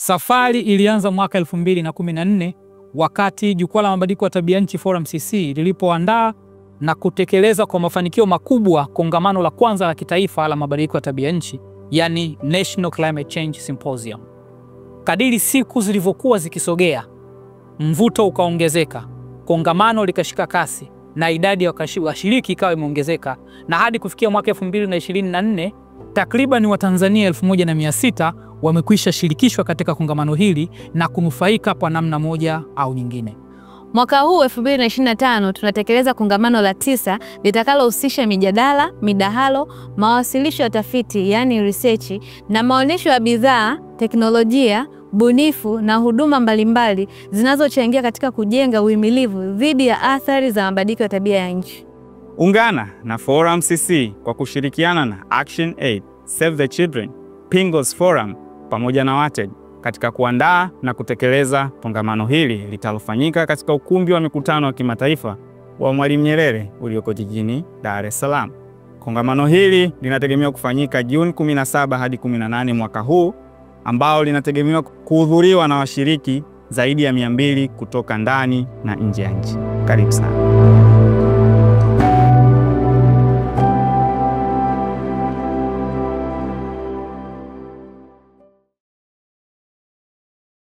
Safari ilianza mwaka 2014 wakati Jukwaa la Mabadiliko ya Tabia Nchi Forum CC lilipoandaa na kutekeleza kwa mafanikio makubwa kongamano la kwanza la kitaifa la mabadiliko ya tabia nchi, yani National Climate Change Symposium. Kadiri siku zilivyokuwa zikisogea, mvuto ukaongezeka, kongamano likashika kasi na idadi ya washiriki ikawa imeongezeka, na hadi kufikia mwaka 2024 takriban Watanzania 1600 wamekwisha shirikishwa katika kongamano hili na kunufaika kwa namna moja au nyingine. Mwaka huu 2025 tunatekeleza kongamano la 9 litakalohusisha mijadala, midahalo, mawasilisho ya tafiti yani research, na maonyesho ya bidhaa, teknolojia, bunifu na huduma mbalimbali zinazochangia katika kujenga uhimilivu dhidi ya athari za mabadiliko ya tabia ya nchi. Ungana na Forum CC kwa kushirikiana na Action Aid, Save the Children, Pingos Forum pamoja na WATED katika kuandaa na kutekeleza kongamano hili litalofanyika katika ukumbi wa mikutano wa kimataifa wa Mwalimu Nyerere ulioko jijini Dar es Salaam. Kongamano hili linategemewa kufanyika Juni 17 hadi 18 mwaka huu, ambao linategemewa kuhudhuriwa na washiriki zaidi ya 200 kutoka ndani na nje ya nchi. Karibu sana.